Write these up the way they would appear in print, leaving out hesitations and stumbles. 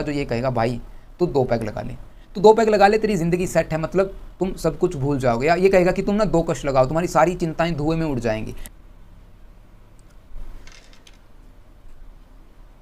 जो ये कहेगा भाई तू 2 पैग लगा ले, तू 2 पैग लगा ले, तेरी ज़िंदगी सेट है, मतलब तुम सब कुछ भूल जाओगे। या ये कहेगा कि तुम ना 2 कश लगाओ, तुम्हारी सारी चिंताएं धुएं में उड़ जाएंगी।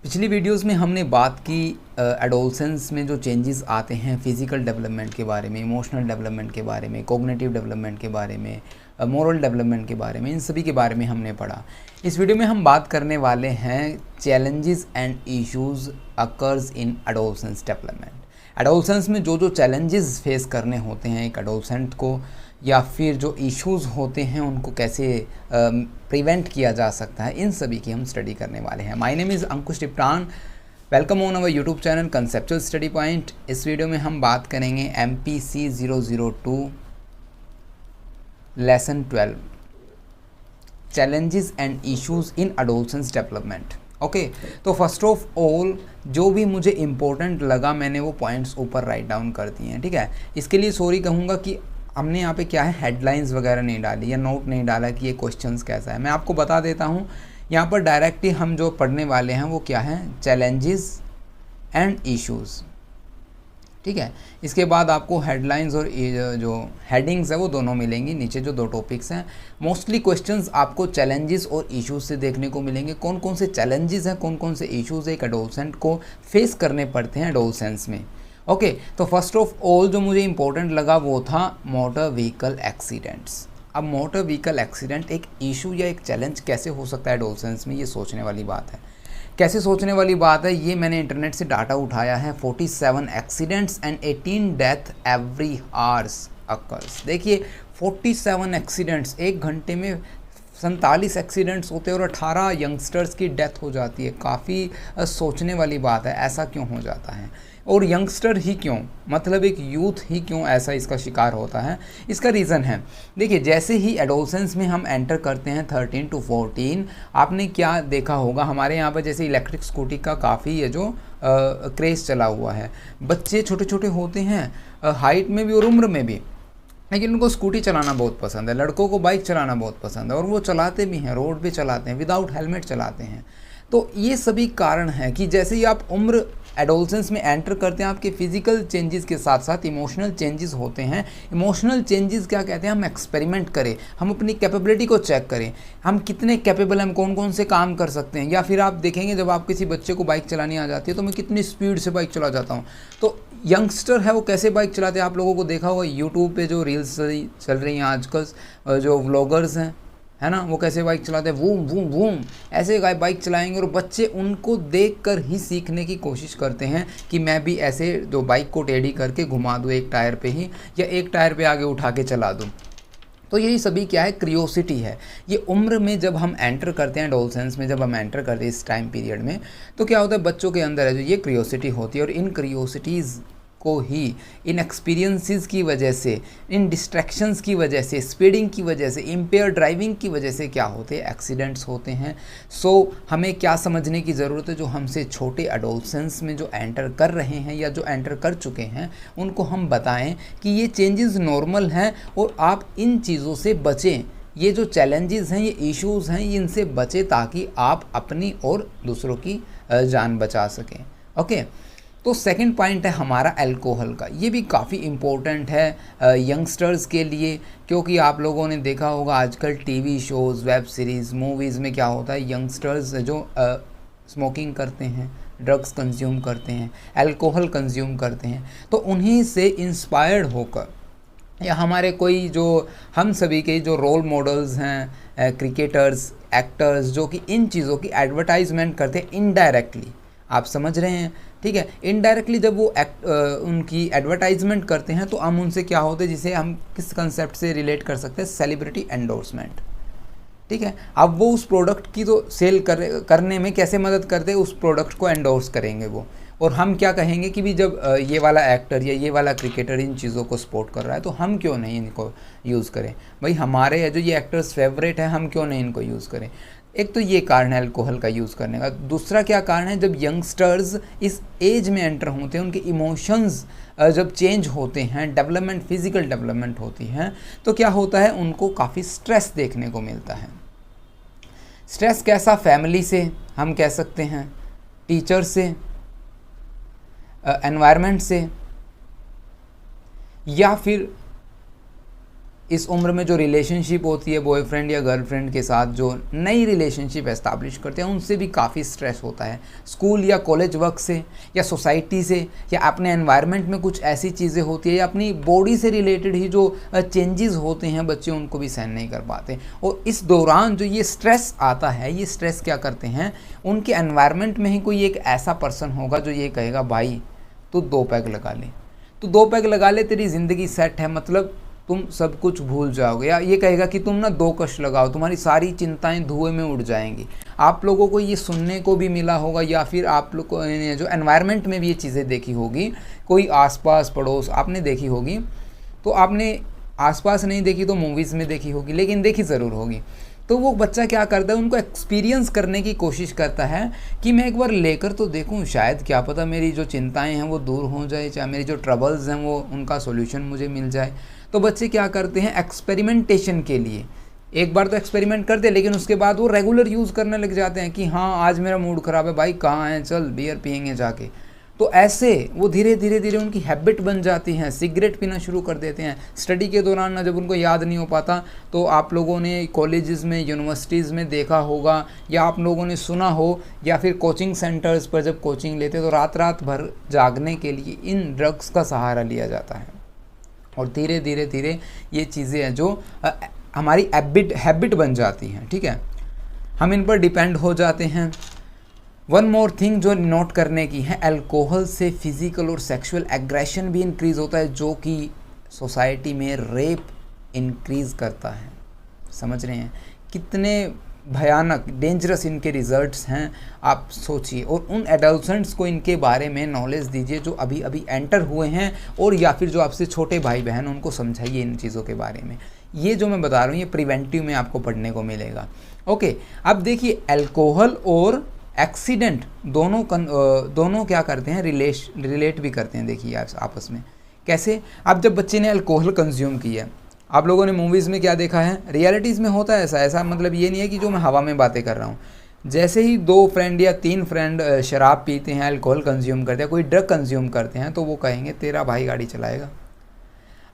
पिछली वीडियोस में हमने बात की एडोलसेंस में जो चेंजेस आते हैं, फिज़िकल डेवलपमेंट के बारे में, इमोशनल डेवलपमेंट के बारे में, कॉग्निटिव डेवलपमेंट के बारे में, मोरल डेवलपमेंट के बारे में, इन सभी के बारे में हमने पढ़ा। इस वीडियो में हम बात करने वाले हैं challenges and issues occurs in adolescence development. Adolescence में जो जो चैलेंजेस फेस करने होते हैं एक एडोलसेंट को, या फिर जो इश्यूज़ होते हैं उनको कैसे प्रिवेंट किया जा सकता है, इन सभी की हम स्टडी करने वाले हैं। My name is Ankush Tiptan, welcome on our YouTube channel conceptual study point. इस वीडियो में हम बात करेंगे MPC 002 lesson 12 challenges and issues in adolescence development. Okay, तो फर्स्ट ऑफ ऑल जो भी मुझे इम्पोर्टेंट लगा मैंने वो पॉइंट्स ऊपर राइट डाउन कर दिए हैं। ठीक है, इसके लिए सॉरी कहूँगा कि हमने यहाँ पे क्या है हेडलाइंस वगैरह नहीं डाली या नोट नहीं डाला कि ये क्वेश्चंस कैसा है। मैं आपको बता देता हूँ यहाँ पर डायरेक्टली हम जो पढ़ने वाले हैं वो क्या है, चैलेंजेस एंड इश्यूज़। ठीक है, इसके बाद आपको हेडलाइंस और जो हेडिंग्स है वो दोनों मिलेंगी, नीचे जो 2 टॉपिक्स हैं। मोस्टली क्वेश्चंस आपको चैलेंजेस और इश्यूज से देखने को मिलेंगे। कौन कौन से चैलेंजेस हैं, कौन कौन से इश्यूज़ एक एडोलसेंट को फेस करने पड़ते हैं एडोलसेंस में। ओके, तो फर्स्ट ऑफ ऑल जो मुझे इंपॉर्टेंट लगा वो था मोटर व्हीकल एक्सीडेंट्स। अब मोटर व्हीकल एक्सीडेंट एक इशू या एक चैलेंज कैसे हो सकता है एडोलसेंस में, ये सोचने वाली बात है। कैसे सोचने वाली बात है, ये मैंने इंटरनेट से डाटा उठाया है। 47 accidents and 18 death every hours occurs. देखिए 47 एक्सीडेंट्स, एक घंटे में 47 एक्सीडेंट्स होते हैं और 18 यंगस्टर्स की डेथ हो जाती है। काफ़ी सोचने वाली बात है, ऐसा क्यों हो जाता है और यंगस्टर ही क्यों, मतलब एक यूथ ही क्यों ऐसा इसका शिकार होता है। इसका रीज़न है, देखिए जैसे ही एडोलसेंस में हम एंटर करते हैं 13 to 14, आपने क्या देखा होगा हमारे यहाँ पर जैसे इलेक्ट्रिक स्कूटी का काफ़ी है जो क्रेज़ चला हुआ है। बच्चे छोटे छोटे होते हैं, हाइट में भी और उम्र में भी, लेकिन उनको स्कूटी चलाना बहुत पसंद है। लड़कों को बाइक चलाना बहुत पसंद है और वो चलाते भी हैं, रोड पे चलाते हैं, विदाउट हेलमेट चलाते हैं। तो ये सभी कारण हैं कि जैसे ही आप उम्र एडोलसेंस में एंटर करते हैं, आपके फिजिकल चेंजेस के साथ साथ इमोशनल चेंजेस होते हैं। इमोशनल चेंजेस क्या कहते हैं, हम एक्सपेरिमेंट करें, हम अपनी कैपेबिलिटी को चेक करें, हम कितने कैपेबल हैं, हम कौन कौन से काम कर सकते हैं। या फिर आप देखेंगे जब आप किसी बच्चे को बाइक चलानी आ जाती है तो मैं कितनी स्पीड से बाइक चला जाता हूँ। तो यंगस्टर है वो कैसे बाइक चलाते हैं, आप लोगों को देखा होगा यूट्यूब पे जो रील्स चल रही हैं आजकल, जो व्लॉगर्स हैं, है ना, वो कैसे बाइक चलाते हैं, वूम वूम वूम ऐसे बाइक चलाएंगे। और बच्चे उनको देखकर ही सीखने की कोशिश करते हैं कि मैं भी ऐसे जो बाइक को टेढ़ी करके घुमा दूँ एक टायर पे ही, या एक टायर पे आगे उठा के चला दूँ। तो यही सभी क्या है, क्रियोसिटी है। ये उम्र में जब हम एंटर करते हैं एडोलसेंस में, जब हम एंटर करते हैं इस टाइम पीरियड में, तो क्या होता है बच्चों के अंदर है जो ये क्रियोसिटी होती है। और इन क्रियोसिटीज़ को ही इन एक्सपीरियंसेस की वजह से, इन डिस्ट्रैक्शंस की वजह से, स्पीडिंग की वजह से, इम्पेयर ड्राइविंग की वजह से क्या होते हैं, एक्सीडेंट्स होते हैं। सो हमें क्या समझने की ज़रूरत है, जो हमसे छोटे एडोलसेंस में जो एंटर कर रहे हैं या जो एंटर कर चुके हैं उनको हम बताएं कि ये चेंजेस नॉर्मल हैं और आप इन चीज़ों से बचें। ये जो चैलेंजेस हैं, ये इश्यूज़ हैं, इनसे बचें ताकि आप अपनी और दूसरों की जान बचा सकें। ओके, तो सेकंड पॉइंट है हमारा अल्कोहल का। ये भी काफ़ी इम्पोर्टेंट है यंगस्टर्स के लिए, क्योंकि आप लोगों ने देखा होगा आजकल TV shows, web series, movies में क्या होता है, यंगस्टर्स जो स्मोकिंग करते हैं, ड्रग्स कंज्यूम करते हैं, अल्कोहल कंज्यूम करते हैं। तो उन्हीं से इंस्पायर्ड होकर, या हमारे कोई जो हम सभी के जो रोल मॉडल्स हैं, क्रिकेटर्स, एक्टर्स, जो कि इन चीज़ों की एडवर्टाइजमेंट करते हैं इनडायरेक्टली, आप समझ रहे हैं, ठीक है। इनडायरेक्टली जब वो उनकी एडवर्टाइजमेंट करते हैं तो हम उनसे क्या होते हैं, जिसे हम किस कंसेप्ट से रिलेट कर सकते हैं, सेलिब्रिटी एंडोर्समेंट। ठीक है, अब वो उस प्रोडक्ट की तो सेल करने में कैसे मदद करते हैं, उस प्रोडक्ट को एंडोर्स करेंगे वो। और हम क्या कहेंगे कि भी जब ये वाला एक्टर या ये वाला क्रिकेटर इन चीज़ों को सपोर्ट कर रहा है तो हम क्यों नहीं इनको यूज़ करें। भाई हमारे जो ये एक्टर्स फेवरेट हैं, हम क्यों नहीं इनको यूज़ करें। एक तो ये कारण है अल्कोहल का यूज़ करने का। दूसरा क्या कारण है, जब यंगस्टर्स इस एज में एंटर होते हैं, उनके इमोशंस जब चेंज होते हैं, डेवलपमेंट, फिजिकल डेवलपमेंट होती है, तो क्या होता है, उनको काफ़ी स्ट्रेस देखने को मिलता है। स्ट्रेस कैसा, फैमिली से हम कह सकते हैं, टीचर से, एनवायरनमेंट से, या फिर इस उम्र में जो रिलेशनशिप होती है बॉयफ्रेंड या गर्लफ्रेंड के साथ, जो नई रिलेशनशिप एस्टैब्लिश करते हैं, उनसे भी काफ़ी स्ट्रेस होता है। स्कूल या कॉलेज वर्क से, या सोसाइटी से, या अपने एनवायरनमेंट में कुछ ऐसी चीज़ें होती है, या अपनी बॉडी से रिलेटेड ही जो चेंजेस होते हैं बच्चे उनको भी सहन नहीं कर पाते। और इस दौरान जो ये स्ट्रेस आता है, ये स्ट्रेस क्या करते हैं, उनके एनवायरनमेंट में ही कोई एक ऐसा पर्सन होगा जो ये कहेगा भाई तू 2 पैग लगा ले, तू 2 पैग लगा ले, तेरी ज़िंदगी सेट है, मतलब तुम सब कुछ भूल जाओगे। या ये कहेगा कि तुम ना 2 कश लगाओ, तुम्हारी सारी चिंताएं धुएं में उड़ जाएंगी। आप लोगों को ये सुनने को भी मिला होगा, या फिर आप लोग को जो एनवायरनमेंट में भी ये चीज़ें देखी होगी, कोई आसपास पड़ोस आपने देखी होगी, तो आपने आसपास नहीं देखी तो मूवीज़ में देखी होगी, लेकिन देखी ज़रूर होगी। तो वो बच्चा क्या करता है, उनको एक्सपीरियंस करने की कोशिश करता है कि मैं एक बार लेकर तो देखूं, शायद क्या पता मेरी जो चिंताएं हैं वो दूर हो जाए, चाहे मेरी जो ट्रबल्स हैं वो उनका सॉल्यूशन मुझे मिल जाए। तो बच्चे क्या करते हैं, एक्सपेरिमेंटेशन के लिए एक बार तो एक्सपेरिमेंट करते हैं, लेकिन उसके बाद वो रेगुलर यूज़ करने लग जाते हैं कि हाँ आज मेरा मूड ख़राब है, भाई कहाँ है, चल बियर पियेंगे जाके। तो ऐसे वो धीरे धीरे उनकी हैबिट बन जाती हैं, सिगरेट पीना शुरू कर देते हैं। स्टडी के दौरान ना जब उनको याद नहीं हो पाता, तो आप लोगों ने कॉलेजेस में, यूनिवर्सिटीज़ में देखा होगा, या आप लोगों ने सुना हो, या फिर कोचिंग सेंटर्स पर जब कोचिंग लेते तो रात भर जागने के लिए इन ड्रग्स का सहारा लिया जाता है। और धीरे धीरे ये चीज़ें हैं जो हमारी हैबिट बन जाती हैं, ठीक है, हम इन पर डिपेंड हो जाते हैं। वन मोर थिंग जो नोट करने की है, अल्कोहल से फिज़िकल और सेक्सुअल एग्रेशन भी इंक्रीज़ होता है, जो कि सोसाइटी में रेप इंक्रीज़ करता है। समझ रहे हैं कितने भयानक डेंजरस इनके रिजल्ट्स हैं, आप सोचिए। और उन एडल्सेंट्स को इनके बारे में नॉलेज दीजिए जो अभी अभी एंटर हुए हैं, और या फिर जो आपसे छोटे भाई बहन उनको समझाइए इन चीज़ों के बारे में। ये जो मैं बता रहा हूँ ये प्रिवेंटिव में आपको पढ़ने को मिलेगा। ओके, अब देखिए अल्कोहल और एक्सीडेंट दोनों क्या करते हैं, रिलेट भी करते हैं। देखिए आपस में कैसे, अब जब बच्चे ने अल्कोहल कंज्यूम किया, आप लोगों ने मूवीज़ में क्या देखा है, रियलिटीज़ में होता है ऐसा मतलब ये नहीं है कि जो मैं हवा में बातें कर रहा हूँ। जैसे ही 2 फ्रेंड या 3 फ्रेंड शराब पीते हैं, अल्कोहल कंज्यूम करते हैं, कोई ड्रग कंज्यूम करते हैं, तो वो कहेंगे तेरा भाई गाड़ी चलाएगा,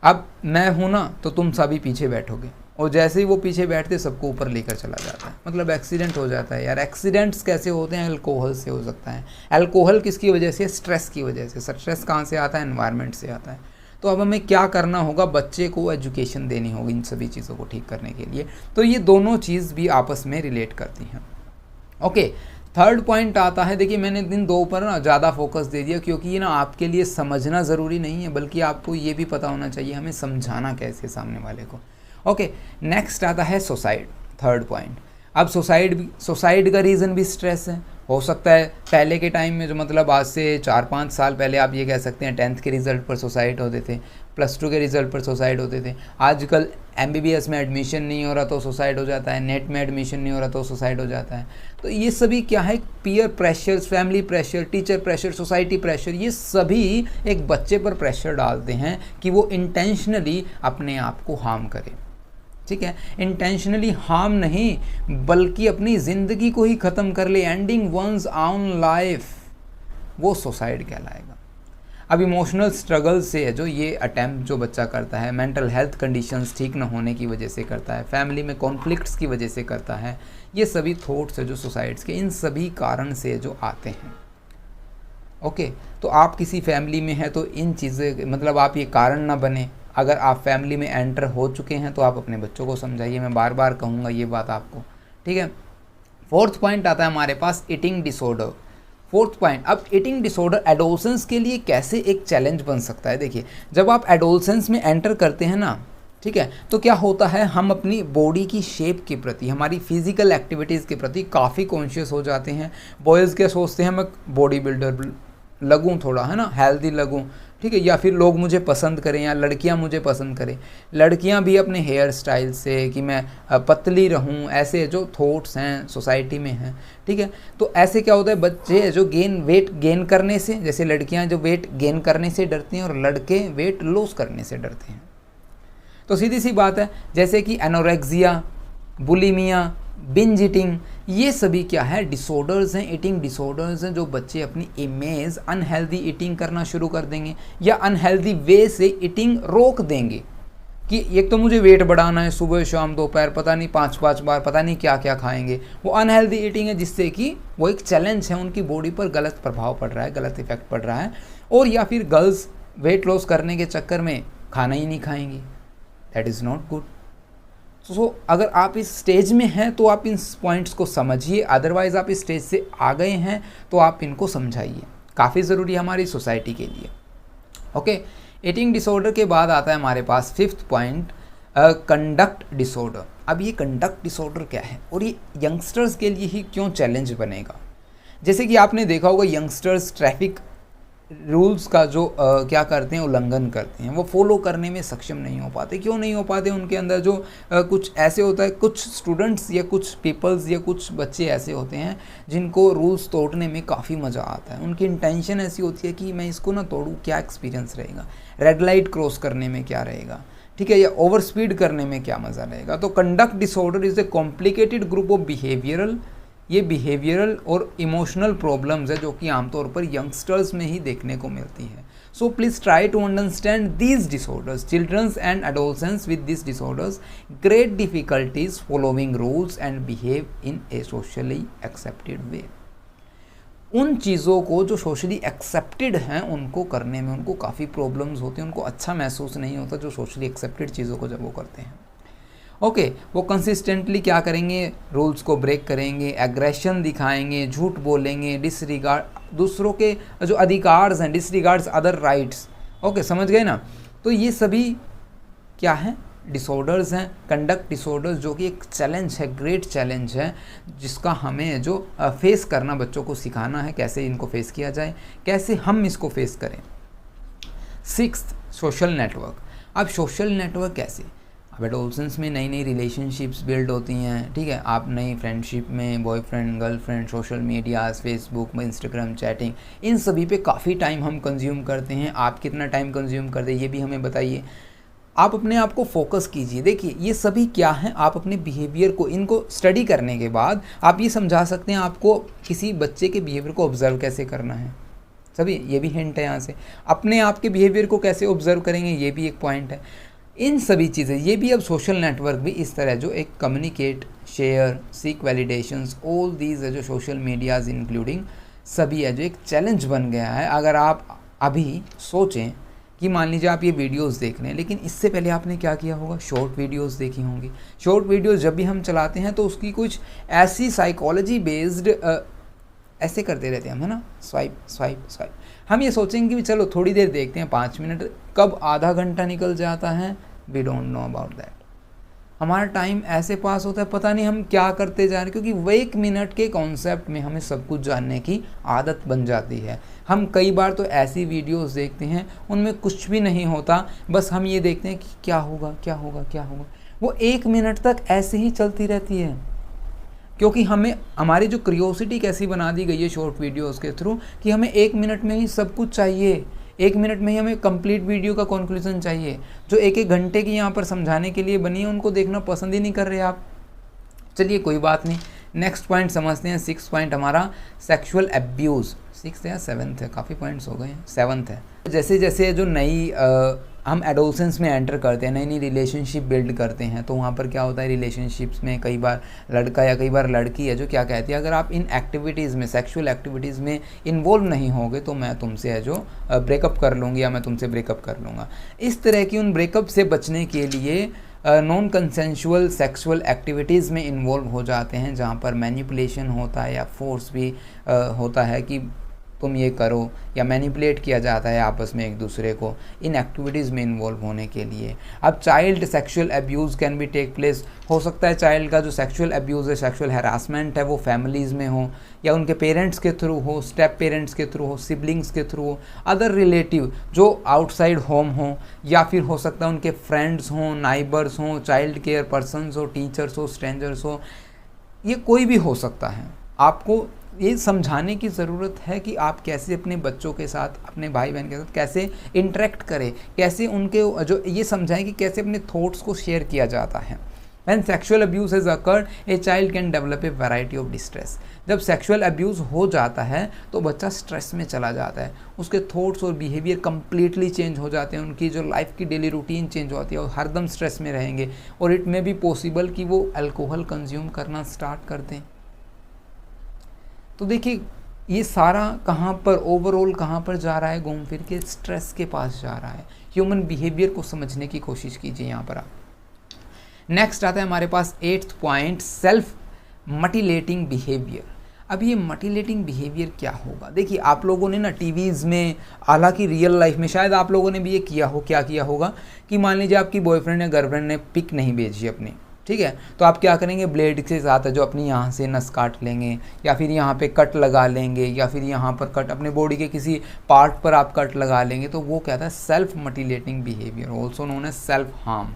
अब मैं हूँ ना तो तुम सभी पीछे बैठोगे। और जैसे ही वो पीछे बैठते सबको ऊपर लेकर चला जाता है, मतलब एक्सीडेंट हो जाता है। यार एक्सीडेंट्स कैसे होते हैं, अल्कोहल से हो सकता है। अल्कोहल किसकी वजह से, स्ट्रेस की वजह से। स्ट्रेस कहाँ से आता है, एनवायरनमेंट से आता है। तो अब हमें क्या करना होगा, बच्चे को एजुकेशन देनी होगी इन सभी चीज़ों को ठीक करने के लिए। तो ये दोनों चीज़ भी आपस में रिलेट करती हैं। ओके, थर्ड पॉइंट आता है, देखिए मैंने इन 2 पर ना ज़्यादा फोकस दे दिया, क्योंकि ये ना आपके लिए समझना ज़रूरी नहीं है, बल्कि आपको ये भी पता होना चाहिए हमें समझाना कैसे सामने वाले को। ओके, नेक्स्ट आता है सुसाइड, थर्ड पॉइंट। अब सुसाइड का रीज़न भी स्ट्रेस है। हो सकता है पहले के टाइम में, जो मतलब आज से 4-5 साल पहले आप ये कह सकते हैं 10th के रिज़ल्ट पर सुसाइड होते थे, +2 के रिज़ल्ट पर सुसाइड होते थे। आजकल MBBS में एडमिशन नहीं हो रहा तो सुसाइड हो जाता है, नेट में एडमिशन नहीं हो रहा तो सुसाइड हो जाता है। तो ये सभी क्या है, peer pressure, family pressure, teacher pressure, society pressure, ये सभी एक बच्चे पर प्रेशर डालते हैं कि वो इंटेंशनली अपने आप को हार्म करे। ठीक है, इंटेंशनली हार्म नहीं, बल्कि अपनी ज़िंदगी को ही ख़त्म कर ले, एंडिंग वंस ऑन लाइफ, वो सुसाइड कहलाएगा। अब इमोशनल स्ट्रगल से है जो ये अटैम्प्ट जो बच्चा करता है, मेंटल हेल्थ कंडीशंस ठीक न होने की वजह से करता है, फैमिली में कॉन्फ्लिक्ट्स की वजह से करता है, ये सभी थॉट्स है जो सुसाइड्स के, इन सभी कारण से जो आते हैं। ओके, तो आप किसी फैमिली में हैं तो इन चीज़ें, मतलब आप ये कारण ना बने। अगर आप फैमिली में एंटर हो चुके हैं तो आप अपने बच्चों को समझाइए, मैं बार बार कहूँगा ये बात आपको, ठीक है। फोर्थ पॉइंट आता है हमारे पास, ईटिंग डिसऑर्डर। फोर्थ पॉइंट, अब ईटिंग डिसऑर्डर एडोलसेंस के लिए कैसे एक चैलेंज बन सकता है। देखिए, जब आप एडोलसेंस में एंटर करते हैं ना, ठीक है, तो क्या होता है, हम अपनी बॉडी की शेप के प्रति, हमारी फिजिकल एक्टिविटीज़ के प्रति काफ़ी कॉन्शियस हो जाते हैं। बॉयज़ क्या सोचते हैं, मैं बॉडी बिल्डर लगूँ थोड़ा, है ना, हेल्दी लगूँ, ठीक है, या फिर लोग मुझे पसंद करें, या लड़कियां मुझे पसंद करें। लड़कियां भी अपने हेयर स्टाइल से कि मैं पतली रहूं, ऐसे जो थॉट्स हैं सोसाइटी में हैं, ठीक है। तो ऐसे क्या होता है, बच्चे जो वेट गेन करने से, जैसे लड़कियां जो वेट गेन करने से डरती हैं और लड़के वेट लॉस करने से डरते हैं। तो सीधी सी बात है, जैसे कि एनोरेक्सिया, बुलिमिया, बिंज ईटिंग, ये सभी क्या है, डिसऑर्डर्स हैं, ईटिंग डिसऑर्डर्स हैं, जो बच्चे अपनी इमेज अनहेल्दी ईटिंग करना शुरू कर देंगे या अनहेल्दी वे से ईटिंग रोक देंगे कि एक तो मुझे वेट बढ़ाना है, सुबह शाम दोपहर पता नहीं 5-5 बार पता नहीं क्या क्या खाएंगे, वो अनहेल्दी ईटिंग है, जिससे कि वो एक चैलेंज है, उनकी बॉडी पर गलत प्रभाव पड़ रहा है, गलत इफेक्ट पड़ रहा है। और या फिर गर्ल्स वेट लॉस करने के चक्कर में खाना ही नहीं खाएंगी, दैट इज़ नॉट गुड। सो अगर आप इस स्टेज में हैं तो आप इन पॉइंट्स को समझिए, अदरवाइज़ आप इस स्टेज से आ गए हैं तो आप इनको समझाइए, काफ़ी ज़रूरी है हमारी सोसाइटी के लिए। ओके, ईटिंग डिसऑर्डर के बाद आता है हमारे पास फिफ्थ पॉइंट, कंडक्ट डिसऑर्डर। अब ये कंडक्ट डिसऑर्डर क्या है और ये यंगस्टर्स के लिए ही क्यों चैलेंज बनेगा? जैसे कि आपने देखा होगा यंगस्टर्स ट्रैफिक रूल्स का जो क्या करते हैं, उल्लंघन करते हैं, वो फॉलो करने में सक्षम नहीं हो पाते। क्यों नहीं हो पाते? उनके अंदर जो कुछ ऐसे होता है, कुछ स्टूडेंट्स या कुछ पीपल्स या कुछ बच्चे ऐसे होते हैं जिनको रूल्स तोड़ने में काफ़ी मज़ा आता है। उनकी इंटेंशन ऐसी होती है कि मैं इसको ना तोड़ूँ, क्या एक्सपीरियंस रहेगा, रेड लाइट क्रॉस करने में क्या रहेगा, ठीक है, या ओवर स्पीड करने में क्या मज़ा रहेगा। तो conduct disorder is a complicated group of behavioural, ये बिहेवियरल और इमोशनल प्रॉब्लम्स है जो कि आमतौर पर यंगस्टर्स में ही देखने को मिलती है। So please try to understand these disorders. Childrens and adolescents with this disorders great difficulties following rules and behave in a socially accepted way. उन चीज़ों को जो सोशली एक्सेप्टेड हैं उनको करने में उनको काफ़ी प्रॉब्लम्स होती हैं, उनको अच्छा महसूस नहीं होता जो सोशली एक्सेप्टेड चीज़ों को जब वो करते हैं। ओके, वो कंसिस्टेंटली क्या करेंगे, रूल्स को ब्रेक करेंगे, एग्रेशन दिखाएंगे, झूठ बोलेंगे, डिसरिगार्ड दूसरों के जो अधिकार हैं, डिसरिगार्ड्स अदर राइट्स। ओके, समझ गए ना? तो ये सभी क्या है, डिसऑर्डर्स हैं, कंडक्ट डिसऑर्डर्स, जो कि एक चैलेंज है, ग्रेट चैलेंज है, जिसका हमें जो फेस करना बच्चों को सिखाना है, कैसे इनको फेस किया जाए, कैसे हम इसको फेस करें। Sixth, social network. अब सोशल नेटवर्क कैसे? अब एडोलसेंस में नई नई रिलेशनशिप्स बिल्ड होती हैं, ठीक है, आप नई फ्रेंडशिप में boyfriend girlfriend, social medias, Facebook, Instagram, chatting, इन सभी पे काफ़ी टाइम हम कंज्यूम करते हैं। आप कितना टाइम कंज्यूम करते हैं ये भी हमें बताइए। आप अपने आप को फोकस कीजिए। देखिए ये सभी क्या है, आप अपने बिहेवियर को, इनको स्टडी करने के बाद आप ये समझा सकते हैं आपको किसी बच्चे के बिहेवियर को ऑब्जर्व कैसे करना है। सभी ये भी हिंट है यहाँ से। अपने आप के बिहेवियर को कैसे ऑब्जर्व करेंगे ये भी एक पॉइंट है। इन सभी चीज़ें, ये भी अब सोशल नेटवर्क भी इस तरह जो एक communicate, share, seek validations, all these है जो सोशल मीडियाज़ इंक्लूडिंग सभी है जो एक चैलेंज बन गया है। अगर आप अभी सोचें कि मान लीजिए आप ये वीडियोस देख रहे हैं, लेकिन इससे पहले आपने क्या किया होगा, शॉर्ट वीडियोस देखी होंगी। शॉर्ट वीडियोस जब भी हम चलाते हैं तो उसकी कुछ ऐसी साइकोलॉजी बेस्ड ऐसे करते रहते हैं हम, है ना, स्वाइप स्वाइप स्वाइप। हम ये सोचेंगे कि चलो थोड़ी देर देखते हैं, 5 मिनट, कब आधा घंटा निकल जाता है, we don't know about that. हमारा टाइम ऐसे पास होता है, पता नहीं हम क्या करते जा रहे हैं, क्योंकि वो 1 मिनट के कॉन्सेप्ट में हमें सब कुछ जानने की आदत बन जाती है। हम कई बार तो ऐसी वीडियोस देखते हैं उनमें कुछ भी नहीं होता, बस हम ये देखते हैं कि क्या होगा क्या होगा क्या होगा। वो 1 मिनट तक ऐसे ही चलती रहती है, क्योंकि हमें हमारी जो क्यूरियोसिटी कैसी बना दी गई है शॉर्ट वीडियोस के थ्रू कि हमें 1 मिनट में ही सब कुछ चाहिए, 1 मिनट में ही हमें कंप्लीट वीडियो का कंक्लूजन चाहिए। जो 1-1 घंटे की यहाँ पर समझाने के लिए बनी है उनको देखना पसंद ही नहीं कर रहे आप। चलिए कोई बात नहीं, नेक्स्ट पॉइंट समझते हैं। 6th पॉइंट हमारा सेक्सुअल एब्यूज़। 6th या 7th है, काफ़ी पॉइंट्स हो गए हैं, 7th है। जैसे जैसे जो नई हम एडोलसेंस में एंटर करते हैं, नई नई रिलेशनशिप बिल्ड करते हैं, तो वहाँ पर क्या होता है, रिलेशनशिप्स में कई बार लड़का या कई बार लड़की है जो क्या कहती है, अगर आप इन एक्टिविटीज़ में, सेक्सुअल एक्टिविटीज़ में इन्वॉल्व नहीं होगे तो मैं तुमसे है जो ब्रेकअप कर लूँगी या मैं तुमसे ब्रेकअप कर लूँगा। इस तरह की उन ब्रेकअप से बचने के लिए नॉन कंसेंशुअल सेक्सुअल एक्टिविटीज़ में इन्वॉल्व हो जाते हैं, जहाँ पर मैनिपुलेशन होता है या फोर्स भी होता है कि तुम ये करो, या मैनिपुलेट किया जाता है आपस में एक दूसरे को इन एक्टिविटीज़ में इन्वॉल्व होने के लिए। अब child sexual abuse can be take place. हो सकता है चाइल्ड का जो सेक्सुअल अब्यूज़ है, सेक्सुअल हैरासमेंट है, वो फैमिलीज़ में हो या उनके पेरेंट्स के थ्रू हो, स्टेप पेरेंट्स के थ्रू हो, सिबलिंग्स के थ्रू हो, अदर रिलेटिव जो आउटसाइड होम हो, या फिर हो सकता है उनके फ्रेंड्स हों, नाइबर्स हों, चाइल्ड केयर पर्सनस हो, टीचर्स हो, स्ट्रेंजर्स हो, ये कोई भी हो सकता है। आपको ये समझाने की ज़रूरत है कि आप कैसे अपने बच्चों के साथ, अपने भाई बहन के साथ कैसे इंटरेक्ट करें, कैसे उनके जो ये समझाएं कि कैसे अपने थॉट्स को शेयर किया जाता है। When sexual abuse has occurred, a child can develop a variety of distress. जब सेक्सुअल अब्यूज़ हो जाता है तो बच्चा स्ट्रेस में चला जाता है, उसके थॉट्स और बिहेवियर कम्प्लीटली चेंज हो जाते हैं, उनकी जो लाइफ की डेली रूटीन चेंज होती है, वो हरदम स्ट्रेस में रहेंगे और इट में भी पॉसिबल कि वो अल्कोहल कंज्यूम करना स्टार्ट कर दें। तो देखिए ये सारा कहाँ पर ओवरऑल कहाँ पर जा रहा है, घूम फिर के स्ट्रेस के पास जा रहा है। ह्यूमन बिहेवियर को समझने की कोशिश कीजिए यहाँ पर आप। नेक्स्ट आता है हमारे पास 8th point, self mutilating behaviour. अब ये मटिलेटिंग बिहेवियर क्या होगा? देखिए आप लोगों ने ना टीवीज़ में, हालांकि रियल लाइफ में शायद आप लोगों ने भी ये किया हो, क्या किया होगा कि मान लीजिए आपकी बॉयफ्रेंड या गर्लफ्रेंड ने पिक नहीं भेजी अपनी, ठीक है, तो आप क्या करेंगे, ब्लेड के साथ जो अपनी यहाँ से नस काट लेंगे या फिर यहाँ पे कट लगा लेंगे या फिर यहाँ पर कट अपने बॉडी के किसी पार्ट पर आप कट लगा लेंगे। तो वो क्या था, self mutilating behaviour, also known as self harm.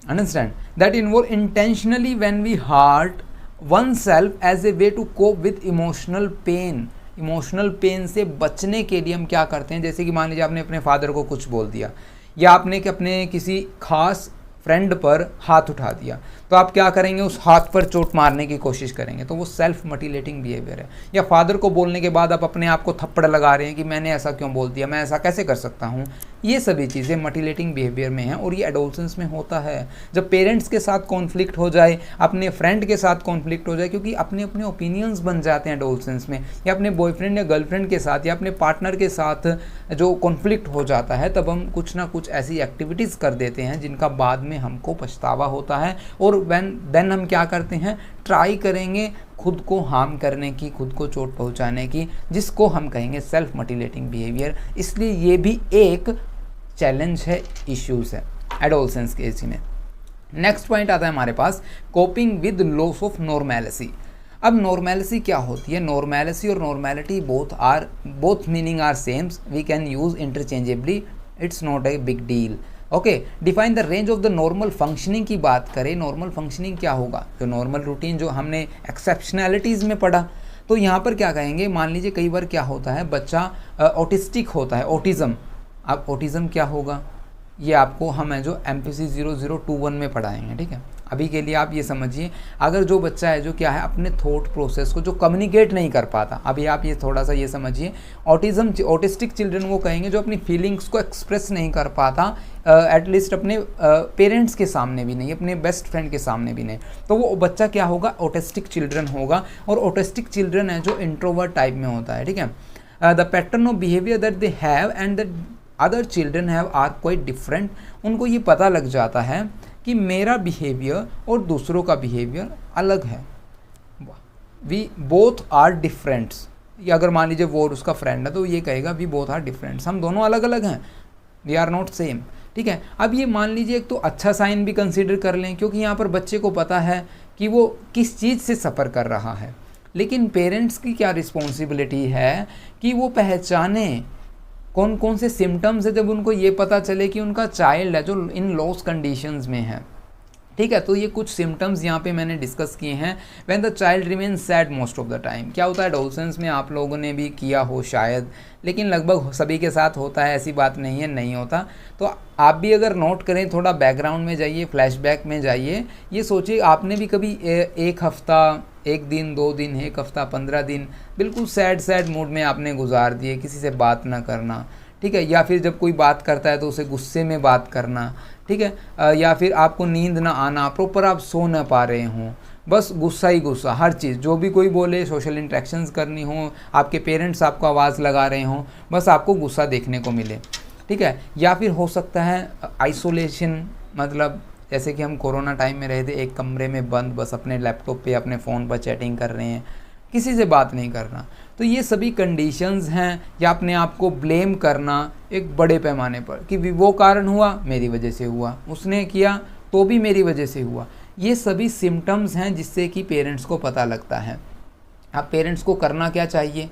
Understand that involve intentionally when we hurt oneself as a way to cope with emotional pain। Emotional pain से बचने के लिए हम क्या करते हैं, जैसे कि मान लीजिए आपने अपने फादर को कुछ बोल दिया या आपने कि अपने किसी खास फ्रेंड पर हाथ उठा दिया, तो आप क्या करेंगे, उस हाथ पर चोट मारने की कोशिश करेंगे, तो वो सेल्फ मटिलेटिंग बिहेवियर है। या फादर को बोलने के बाद आप अपने आप को थप्पड़ लगा रहे हैं कि मैंने ऐसा क्यों बोल दिया, मैं ऐसा कैसे कर सकता हूँ। ये सभी चीज़ें मटिलेटिंग बिहेवियर में हैं और ये एडोलसेंस में होता है। जब पेरेंट्स के साथ कॉन्फ्लिक्ट हो जाए, अपने फ्रेंड के साथ कॉन्फ्लिक्ट हो जाए, क्योंकि अपने अपने ओपिनियंस बन जाते हैं एडोलसेंस में, या अपने बॉयफ्रेंड या गर्लफ्रेंड के साथ या अपने पार्टनर के साथ जो कॉन्फ्लिक्ट हो जाता है, तब हम कुछ ना कुछ ऐसी एक्टिविटीज़ कर देते हैं जिनका बाद में हमको पछतावा होता है और देन हम क्या करते हैं, ट्राई करेंगे खुद को हार्म करने की, खुद को चोट पहुंचाने की, जिसको हम कहेंगे सेल्फ मटिलेटिंग बिहेवियर। इसलिए ये भी एक चैलेंज है, इश्यूज है एडोलसेंस के एज में। नेक्स्ट पॉइंट आता है हमारे पास, coping with loss of normality. अब नॉर्मेलिटी क्या होती है? नॉर्मेलिटी और normality both meaning are same, we can use interchangeably, it's not a big deal. Okay, define the range of the normal functioning की बात करें, नॉर्मल फंक्शनिंग क्या होगा, जो नॉर्मल रूटीन जो हमने एक्सेप्शनैलिटीज़ में पढ़ा, तो यहाँ पर क्या कहेंगे, मान लीजिए कई बार क्या होता है, बच्चा ऑटिस्टिक होता है, ऑटिज़म। अब ऑटिज़म क्या होगा, ये आपको हम है जो MPC 0021 में पढ़ाएंगे, ठीक है। अभी के लिए आप ये समझिए, अगर जो बच्चा है जो क्या है अपने थॉट प्रोसेस को जो कम्युनिकेट नहीं कर पाता, अभी आप ये थोड़ा सा ये समझिए, ऑटिस्टिक चिल्ड्रन वो कहेंगे जो अपनी फीलिंग्स को एक्सप्रेस नहीं कर पाता, एटलीस्ट अपने पेरेंट्स के सामने भी नहीं, अपने बेस्ट फ्रेंड के सामने भी नहीं, तो वो बच्चा क्या होगा, ऑटिस्टिक चिल्ड्रन होगा। और ऑटिस्टिक चिल्ड्रन है जो इंट्रोवर्ट टाइप में होता है, ठीक है। The pattern of behaviour that they have and the other children have are quite different. उनको ये पता लग जाता है कि मेरा बिहेवियर और दूसरों का बिहेवियर अलग है, वी बोथ आर डिफरेंट्स। या अगर मान लीजिए वो और उसका फ्रेंड है तो ये कहेगा वी बोथ आर डिफरेंट्स, हम दोनों अलग अलग हैं, वी आर नॉट सेम, ठीक है। अब ये मान लीजिए एक तो अच्छा साइन भी कंसीडर कर लें, क्योंकि यहाँ पर बच्चे को पता है कि वो किस चीज़ से सफ़र कर रहा है। लेकिन पेरेंट्स की क्या रिस्पॉन्सिबिलिटी है कि वो पहचाने कौन कौन से सिम्टम्स है, जब उनको ये पता चले कि उनका चाइल्ड है जो इन लॉस कंडीशंस में है, ठीक है। तो ये कुछ सिम्टम्स यहाँ पे मैंने डिस्कस किए हैं। When the child remain sad most of the time, क्या होता है एडोलसेंस में, आप लोगों ने भी किया हो शायद, लेकिन लगभग सभी के साथ होता है, ऐसी बात नहीं है नहीं होता। तो आप भी अगर नोट करें, थोड़ा बैकग्राउंड में जाइए, फ्लैशबैक में जाइए, ये सोचिए आपने भी कभी एक हफ्ता, एक दिन, 2 दिन, एक हफ्ता, 15 दिन बिल्कुल सैड मूड में आपने गुजार दिए, किसी से बात ना करना, ठीक है। या फिर जब कोई बात करता है तो उसे गुस्से में बात करना, ठीक है। या फिर आपको नींद ना आना, प्रॉपर आप सो ना पा रहे हों, बस गुस्सा ही गुस्सा, हर चीज़ जो भी कोई बोले, सोशल इंटरेक्शंस करनी हो, आपके पेरेंट्स आपको आवाज़ लगा रहे हों, बस आपको गुस्सा देखने को मिले, ठीक है। या फिर हो सकता है आइसोलेशन, मतलब जैसे कि हम कोरोना टाइम में रहे थे एक कमरे में बंद, बस अपने लैपटॉप पे अपने फ़ोन पर चैटिंग कर रहे हैं, किसी से बात नहीं करना। तो ये सभी कंडीशंस हैं। या अपने आप को ब्लेम करना एक बड़े पैमाने पर कि वो कारण हुआ, मेरी वजह से हुआ, उसने किया तो भी मेरी वजह से हुआ, ये सभी सिम्टम्स हैं जिससे कि पेरेंट्स को पता लगता है। अब पेरेंट्स को करना क्या चाहिए,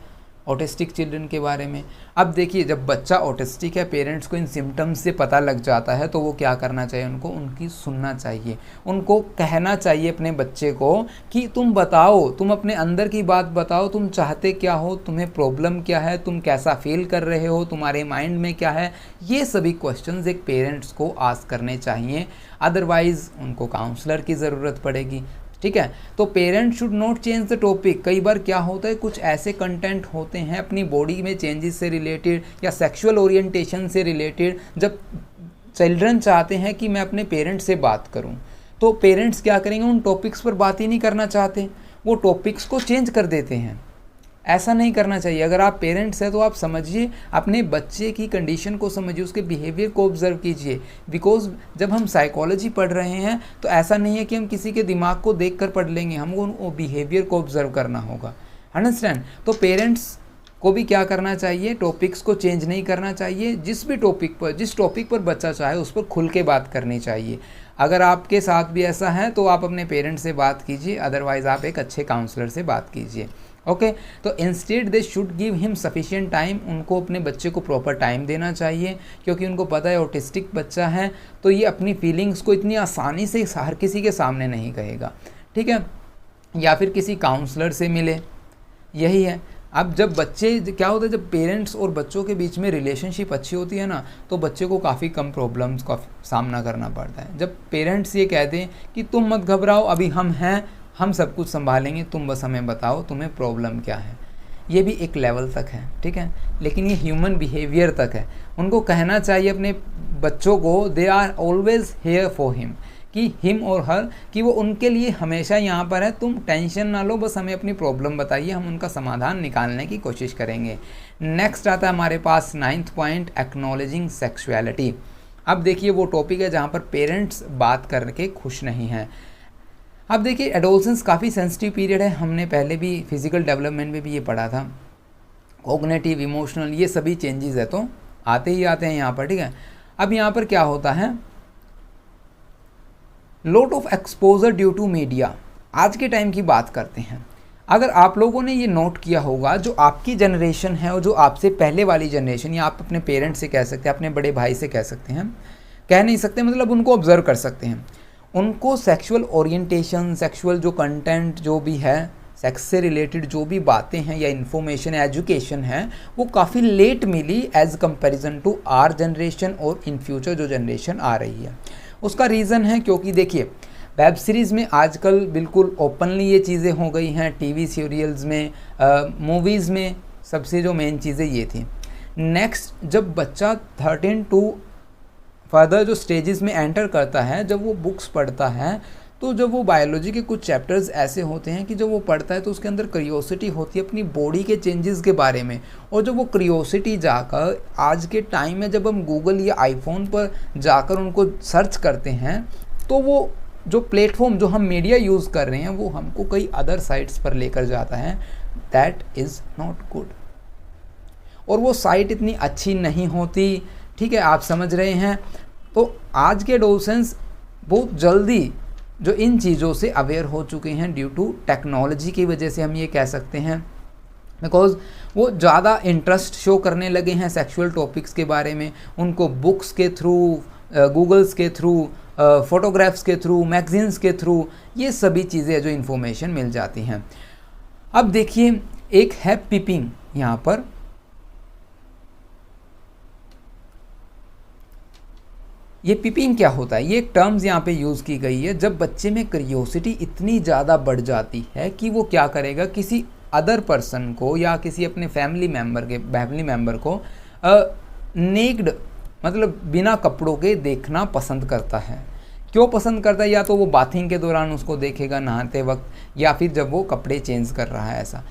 ऑटिस्टिक चिल्ड्रन के बारे में। अब देखिए, जब बच्चा ऑटिस्टिक है, पेरेंट्स को इन सिम्टम्स से पता लग जाता है, तो वो क्या करना चाहिए, उनको उनकी सुनना चाहिए, उनको कहना चाहिए अपने बच्चे को कि तुम बताओ, तुम अपने अंदर की बात बताओ, तुम चाहते क्या हो, तुम्हें प्रॉब्लम क्या है, तुम कैसा फील कर रहे हो, तुम्हारे माइंड में क्या है। ये सभी क्वेश्चंस एक पेरेंट्स को आस्क करने चाहिए, अदरवाइज़ उनको काउंसलर की ज़रूरत पड़ेगी। ठीक है, तो parents should not change the topic. कई बार क्या होता है, कुछ ऐसे कंटेंट होते हैं अपनी बॉडी में चेंजेस से रिलेटेड या सेक्सुअल ओरिएंटेशन से रिलेटेड, जब चिल्ड्रन चाहते हैं कि मैं अपने पेरेंट्स से बात करूं, तो पेरेंट्स क्या करेंगे, उन टॉपिक्स पर बात ही नहीं करना चाहते, वो टॉपिक्स को चेंज कर देते हैं। ऐसा नहीं करना चाहिए। अगर आप पेरेंट्स हैं तो आप समझिए, अपने बच्चे की कंडीशन को समझिए, उसके बिहेवियर को ऑब्जर्व कीजिए। बिकॉज जब हम साइकोलॉजी पढ़ रहे हैं तो ऐसा नहीं है कि हम किसी के दिमाग को देख कर पढ़ लेंगे, हमको वो बिहेवियर को ऑब्जर्व करना होगा। अंडरस्टैंड? तो पेरेंट्स को भी क्या करना चाहिए, टॉपिक्स को चेंज नहीं करना चाहिए। जिस टॉपिक पर बच्चा चाहे उस पर खुल के बात करनी चाहिए। अगर आपके साथ भी ऐसा है तो आप अपने पेरेंट्स से बात कीजिए, अदरवाइज़ आप एक अच्छे काउंसलर से बात कीजिए। ओके, तो instead they should give him sufficient time. उनको अपने बच्चे को प्रॉपर टाइम देना चाहिए, क्योंकि उनको पता है ऑटिस्टिक बच्चा है तो ये अपनी फीलिंग्स को इतनी आसानी से हर किसी के सामने नहीं कहेगा। ठीक है, या फिर किसी काउंसलर से मिले, यही है। अब जब बच्चे, क्या होता है, जब पेरेंट्स और बच्चों के बीच में रिलेशनशिप अच्छी होती है ना, तो बच्चे को काफ़ी कम प्रॉब्लम्स का सामना करना पड़ता है। जब पेरेंट्स ये कहते हैं कि तुम मत घबराओ, अभी हम हैं, हम सब कुछ संभालेंगे, तुम बस हमें बताओ तुम्हें प्रॉब्लम क्या है, ये भी एक लेवल तक है। ठीक है, लेकिन ये ह्यूमन बिहेवियर तक है। उनको कहना चाहिए अपने बच्चों को, they are always here for him, कि हिम और हर, कि वो उनके लिए हमेशा यहाँ पर है, तुम टेंशन ना लो, बस हमें अपनी प्रॉब्लम बताइए, हम उनका समाधान निकालने की कोशिश करेंगे। नेक्स्ट आता है हमारे पास 9th पॉइंट, एक्नॉलेजिंग सेक्सुअलिटी। अब देखिए, वो टॉपिक है जहाँ पर पेरेंट्स बात करके खुश नहीं हैं। अब देखिए, एडोलसेंस काफ़ी सेंसिटिव पीरियड है, हमने पहले भी फिजिकल डेवलपमेंट में भी ये पढ़ा था। कॉग्निटिव, इमोशनल, ये सभी चेंजेस है तो आते ही आते हैं यहाँ पर। ठीक है, अब यहाँ पर क्या होता है, lot of exposure due to media. आज के टाइम की बात करते हैं, अगर आप लोगों ने ये नोट किया होगा, जो आपकी जनरेशन है और जो आपसे पहले वाली जनरेशन, या आप अपने पेरेंट्स से कह सकते हैं, अपने बड़े भाई से कह सकते हैं, कह नहीं सकते, मतलब उनको ऑब्जर्व कर सकते हैं, उनको सेक्सुअल ओरिएंटेशन, सेक्सुअल जो कंटेंट जो भी है, सेक्स से रिलेटेड जो भी बातें हैं या इन्फॉर्मेशन, एजुकेशन है, वो काफ़ी लेट मिली as comparison to our generation और इन फ्यूचर जो जनरेशन आ रही है। उसका रीज़न है क्योंकि देखिए, वेब सीरीज़ में आजकल बिल्कुल ओपनली ये चीज़ें हो गई हैं, टीवी सीरियल्स में, मूवीज़ में, सबसे जो मेन चीज़ें ये थी। नेक्स्ट, जब बच्चा 13 टू फर्दर जो स्टेजेस में एंटर करता है, जब वो बुक्स पढ़ता है, तो जब वो बायोलॉजी के कुछ चैप्टर्स ऐसे होते हैं कि जब वो पढ़ता है तो उसके अंदर क्रियोसिटी होती है अपनी बॉडी के चेंजेस के बारे में, और जब वो क्रियोसिटी जाकर आज के टाइम में जब हम गूगल या आईफोन पर जाकर उनको सर्च करते हैं, तो वो जो प्लेटफॉर्म, जो हम मीडिया यूज़ कर रहे हैं, वो हमको कई अदर साइट्स पर लेकर जाता है। दैट इज़ नॉट गुड, और वो साइट इतनी अच्छी नहीं होती। ठीक है, आप समझ रहे हैं। तो आज के एडोलसेंस बहुत जल्दी जो इन चीज़ों से अवेयर हो चुके हैं ड्यू टू टेक्नोलॉजी की वजह से, हम ये कह सकते हैं, बिकॉज वो ज़्यादा इंटरेस्ट शो करने लगे हैं सेक्सुअल टॉपिक्स के बारे में। उनको बुक्स के थ्रू, गूगल्स के थ्रू, फोटोग्राफ्स के थ्रू, मैगजीन्स के थ्रू, ये सभी चीज़ें जो इन्फॉर्मेशन मिल जाती हैं। अब देखिए, एक है पिपिंग। यहाँ पर ये पिपिंग क्या होता है, ये एक टर्म्स यहाँ पे यूज़ की गई है। जब बच्चे में क्यूरियोसिटी इतनी ज़्यादा बढ़ जाती है कि वो क्या करेगा, किसी अदर पर्सन को या किसी अपने फैमिली मेम्बर को नेक्ड, मतलब बिना कपड़ों के देखना पसंद करता है। क्यों पसंद करता है, या तो वो बाथिंग के दौरान उसको देखेगा नहाते वक्त, या फिर जब वो कपड़े चेंज कर रहा है। ऐसा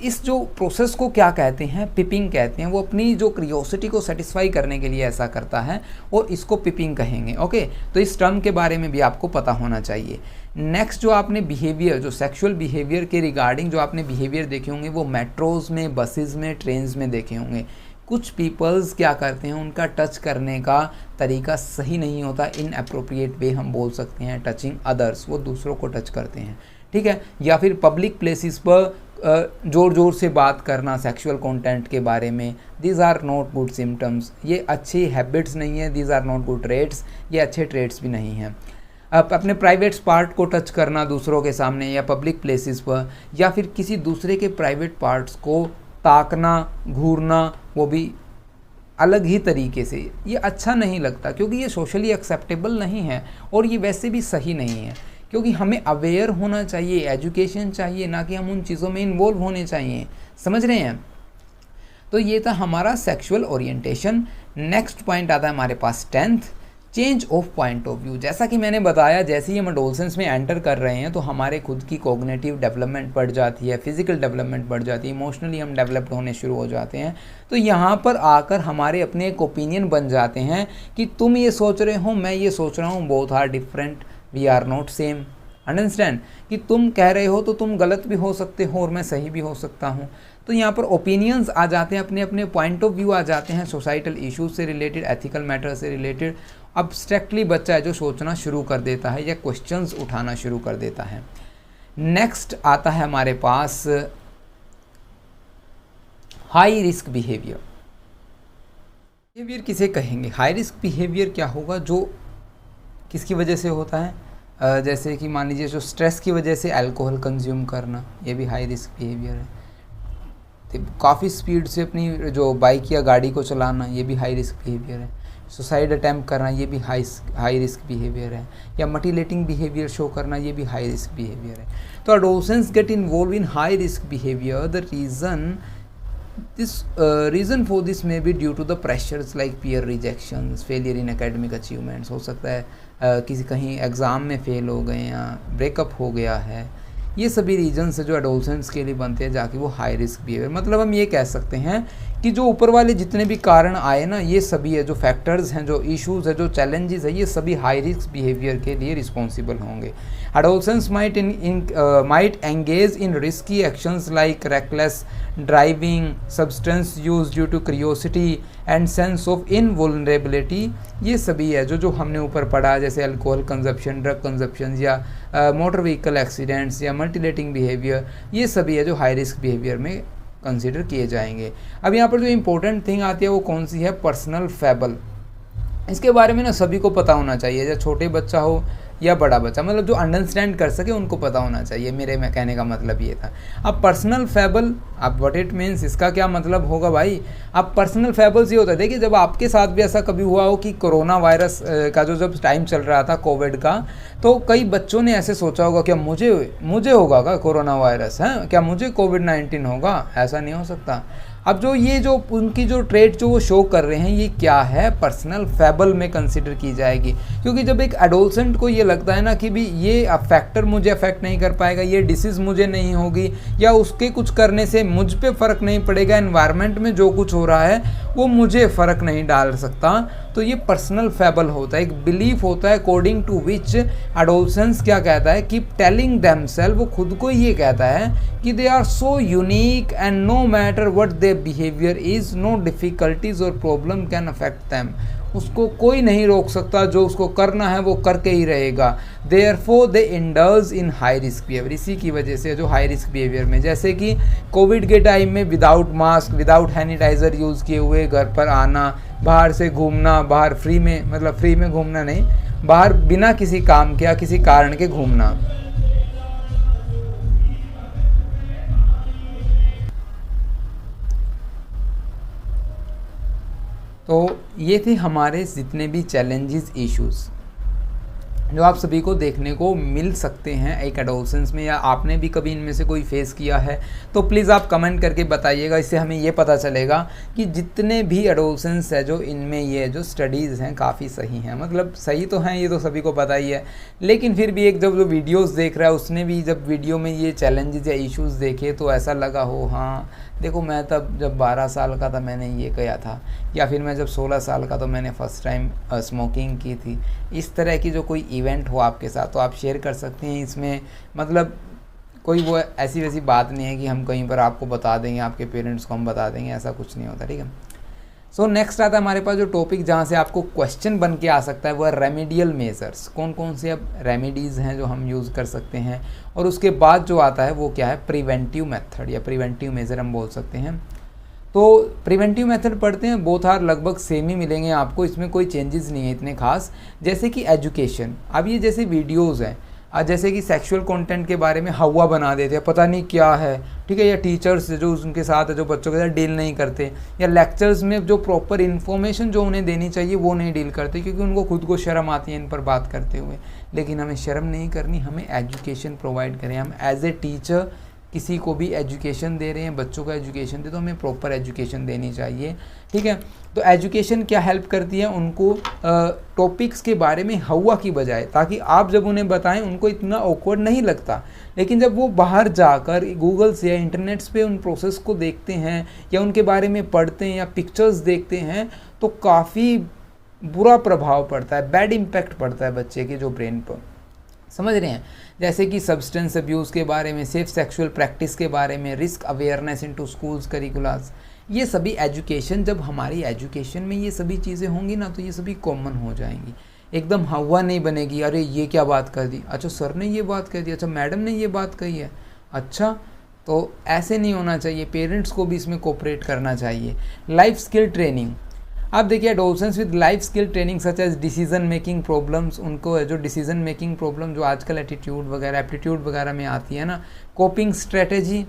इस जो प्रोसेस को क्या कहते हैं, पिपिंग कहते हैं। वो अपनी जो क्रियोसिटी को सेटिस्फाई करने के लिए ऐसा करता है, और इसको पिपिंग कहेंगे। ओके, तो इस टर्म के बारे में भी आपको पता होना चाहिए। नेक्स्ट, जो आपने बिहेवियर, जो सेक्सुअल बिहेवियर के रिगार्डिंग जो आपने बिहेवियर देखे होंगे, वो मेट्रोज़ में, बसेज़ में, ट्रेन्स में देखे होंगे। कुछ पीपल्स क्या करते हैं, उनका टच करने का तरीका सही नहीं होता, इनअप्रोप्रिएट वे हम बोल सकते हैं, टचिंग अदर्स, वो दूसरों को टच करते हैं। ठीक है, या फिर पब्लिक प्लेसेस पर ज़ोर ज़ोर से बात करना सेक्सुअल कंटेंट के बारे में, these are not good symptoms, ये अच्छी हैबिट्स नहीं है, these are not good traits, ये अच्छे ट्रेड्स भी नहीं हैं। अपने प्राइवेट पार्ट को टच करना दूसरों के सामने या पब्लिक प्लेसेस पर, या फिर किसी दूसरे के प्राइवेट पार्ट्स को ताकना, घूरना, वो भी अलग ही तरीके से, ये अच्छा नहीं लगता, क्योंकि ये सोशली एक्सेप्टेबल नहीं है और ये वैसे भी सही नहीं है। क्योंकि हमें अवेयर होना चाहिए, एजुकेशन चाहिए, ना कि हम उन चीज़ों में इन्वॉल्व होने चाहिए। समझ रहे हैं? तो ये था हमारा सेक्सुअल ओरिएंटेशन। नेक्स्ट पॉइंट आता है हमारे पास 10th, change of point of view. जैसा कि मैंने बताया, जैसे ही हम एडोलसेंस में एंटर कर रहे हैं तो हमारे खुद की कॉग्निटिव डेवलपमेंट बढ़ जाती है, फिजिकल डेवलपमेंट बढ़ जाती है, इमोशनली हम डेवलप्ड होने शुरू हो जाते हैं। तो यहाँ पर आकर हमारे अपने एक ओपिनियन बन जाते हैं कि तुम ये सोच रहे हो, मैं ये सोच रहा हूँ, both are different, we are not same. Understand? कि तुम कह रहे हो तो तुम गलत भी हो सकते हो और मैं सही भी हो सकता हूँ। तो यहाँ पर ओपिनियंस आ जाते हैं, अपने अपने पॉइंट ऑफ व्यू आ जाते हैं, सोसाइटल इश्यूज से रिलेटेड, एथिकल मैटर से रिलेटेड। अब्स्ट्रैक्टली बच्चा है जो सोचना शुरू कर देता है या क्वेश्चंस उठाना शुरू कर देता है। नेक्स्ट आता है हमारे पास हाई रिस्क बिहेवियर। बिहेवियर किसे कहेंगे? हाई रिस्क बिहेवियर क्या होगा जो किसकी वजह से होता है? जैसे कि मान लीजिए जो स्ट्रेस की वजह से अल्कोहल कंज्यूम करना, ये भी हाई रिस्क बिहेवियर है। तो काफ़ी स्पीड से अपनी जो बाइक या गाड़ी को चलाना, ये भी हाई रिस्क बिहेवियर है। सुसाइड अटैम्प्ट करना, ये भी हाई रिस्क बिहेवियर है। या मटिलेटिंग बिहेवियर शो करना, ये भी हाई रिस्क बिहेवियर है। तो adolescence get involve in high risk behaviour. The reason for this may be due to the pressures like peer rejections, failure in academic achievements. हो सकता है किसी कहीं एग्ज़ाम में फ़ेल हो गए या ब्रेकअप हो गया है। ये सभी रीजन्स है जो एडोलसेंस के लिए बनते हैं, जाके वो हाई रिस्क बिहेवियर। मतलब हम ये कह सकते हैं कि जो ऊपर वाले जितने भी कारण आए ना, ये सभी है, जो फैक्टर्स हैं, जो इश्यूज है, जो चैलेंजेस है, ये सभी हाई रिस्क बिहेवियर के लिए रिस्पॉन्सिबल होंगे। Adolescence might engage in risky actions like reckless driving, substance use due to curiosity and sense of invulnerability. ये सभी है जो हमने ऊपर पढ़ा, जैसे अल्कोहल कंजप्शन, ड्रग कंजप्शन, या मोटर व्हीकल एक्सीडेंट्स, या मल्टीलेटिंग बिहेवियर। ये सभी है जो हाई रिस्क बिहेवियर में कंसीडर किए जाएंगे। अब यहाँ पर जो इम्पोर्टेंट थिंग आती है वो कौन सी है? Personal fable. इसके बारे में ना सभी को पता होना चाहिए, चाहे छोटे बच्चा हो या बड़ा बच्चा, मतलब जो अंडरस्टैंड कर सके उनको पता होना चाहिए। मेरे में कहने का मतलब ये था। अब पर्सनल फेबल, अब व्हाट इट मीन्स, इसका क्या मतलब होगा भाई? अब पर्सनल फेबल्स ये होता है, देखिए जब आपके साथ भी ऐसा कभी हुआ हो कि कोरोना वायरस का जो जब टाइम चल रहा था कोविड का, तो कई बच्चों ने ऐसे सोचा होगा क्या मुझे होगा क्या कोरोना वायरस है, क्या मुझे कोविड-19 होगा? ऐसा नहीं हो सकता। अब जो ये जो उनकी जो ट्रेड जो वो शो कर रहे हैं, ये क्या है? पर्सनल फेबल में कंसिडर की जाएगी। क्योंकि जब एक एडोलसेंट को ये लगता है ना कि भी ये फैक्टर मुझे अफेक्ट नहीं कर पाएगा, ये डिसीज़ मुझे नहीं होगी, या उसके कुछ करने से मुझ पे फ़र्क नहीं पड़ेगा, एनवायरनमेंट में जो कुछ हो रहा है वो मुझे फ़र्क नहीं डाल सकता, तो ये पर्सनल फेबल होता है। एक बिलीफ होता है अकॉर्डिंग टू विच एडोलसेंस क्या कहता है कि टेलिंग देमसेल्फ, वो खुद को ये कहता है कि they are so unique and no matter what their behaviour is, no difficulties और प्रॉब्लम कैन अफेक्ट दैम। उसको कोई नहीं रोक सकता, जो उसको करना है वो करके ही रहेगा। Therefore they indulge in high risk behaviour. इसी की वजह से जो हाई रिस्क बिहेवियर में, जैसे कि कोविड के टाइम में without mask, without sanitizer use किए हुए घर पर आना, बाहर से घूमना, बाहर फ्री में, मतलब फ्री में घूमना नहीं, बाहर बिना किसी काम के या किसी कारण के घूमना। तो ये थे हमारे जितने भी चैलेंजेस, इश्यूज़ जो आप सभी को देखने को मिल सकते हैं एक एडोलसेंस में, या आपने भी कभी इनमें से कोई फेस किया है तो प्लीज़ आप कमेंट करके बताइएगा। इससे हमें ये पता चलेगा कि जितने भी एडोलसेंस है जो इनमें ये जो स्टडीज़ हैं काफ़ी सही हैं। मतलब सही तो हैं, ये तो सभी को पता ही है, लेकिन फिर भी एक जब जो वीडियोस देख रहा है उसने भी जब वीडियो में ये चैलेंजेस या इश्यूज़ देखे तो ऐसा लगा हो, हाँ देखो मैं तब जब 12 साल का था मैंने ये किया था, या फिर मैं जब 16 साल का तो मैंने फ़र्स्ट टाइम स्मोकिंग की थी। इस तरह की जो कोई इवेंट हो आपके साथ तो आप शेयर कर सकते हैं इसमें। मतलब कोई वो ऐसी वैसी बात नहीं है कि हम कहीं पर आपको बता देंगे, आपके पेरेंट्स को हम बता देंगे, ऐसा कुछ नहीं होता, ठीक है। सो नेक्स्ट आता है हमारे पास जो टॉपिक जहाँ से आपको क्वेश्चन बन के आ सकता है, वह रेमेडियल मेजर्स। कौन कौन से अब रेमेडीज़ हैं जो हम यूज़ कर सकते हैं, और उसके बाद जो आता है वो क्या है, प्रिवेंटिव मेथड या प्रिवेंटिव मेजर हम बोल सकते हैं। तो प्रिवेंटिव मेथड पढ़ते हैं, बोथ आर लगभग सेम ही मिलेंगे आपको, इसमें कोई चेंजेस नहीं है इतने खास। जैसे कि एजुकेशन, अब ये जैसे वीडियोज़ हैं, जैसे कि सेक्सुअल कंटेंट के बारे में हवा बना देते हैं, पता नहीं क्या है, ठीक है, या टीचर्स जो उनके साथ जो बच्चों के साथ डील नहीं करते, या लेक्चर्स में जो प्रॉपर इन्फॉर्मेशन जो उन्हें देनी चाहिए वो नहीं डील करते, क्योंकि उनको खुद को शर्म आती है इन पर बात करते हुए। लेकिन हमें शर्म नहीं करनी, हमें एजुकेशन प्रोवाइड करें। हम एज ए टीचर किसी को भी एजुकेशन दे रहे हैं, बच्चों को एजुकेशन दे, तो हमें प्रॉपर एजुकेशन देनी चाहिए, ठीक है। तो एजुकेशन क्या हेल्प करती है उनको टॉपिक्स के बारे में हवा की बजाय, ताकि आप जब उन्हें बताएं उनको इतना ऑकवर्ड नहीं लगता। लेकिन जब वो बाहर जाकर गूगल से या इंटरनेट्स पे उन प्रोसेस को देखते हैं या उनके बारे में पढ़ते हैं या पिक्चर्स देखते हैं, तो काफ़ी बुरा प्रभाव पड़ता है, बैड इम्पैक्ट पड़ता है बच्चे के जो ब्रेन पर, समझ रहे हैं। जैसे कि सब्सटेंस अब्यूज़ के बारे में, सेफ सेक्सुअल प्रैक्टिस के बारे में, risk awareness into schools curriculars, ये सभी एजुकेशन, जब हमारी एजुकेशन में ये सभी चीज़ें होंगी ना, तो ये सभी कॉमन हो जाएंगी। एकदम हवा नहीं बनेगी, अरे ये क्या बात कर दी, अच्छा सर ने ये बात कह दी, अच्छा मैडम ने ये बात कही है, अच्छा, तो ऐसे नहीं होना चाहिए। पेरेंट्स को भी इसमें कोऑपरेट करना चाहिए। लाइफ स्किल ट्रेनिंग, आप देखिए adolescence with life skill training such as decision making problems, उनको जो डिसीजन मेकिंग प्रॉब्लम जो आजकल एटीट्यूड वगैरह एप्टीट्यूड वगैरह में आती है ना, कोपिंग स्ट्रेटेजी,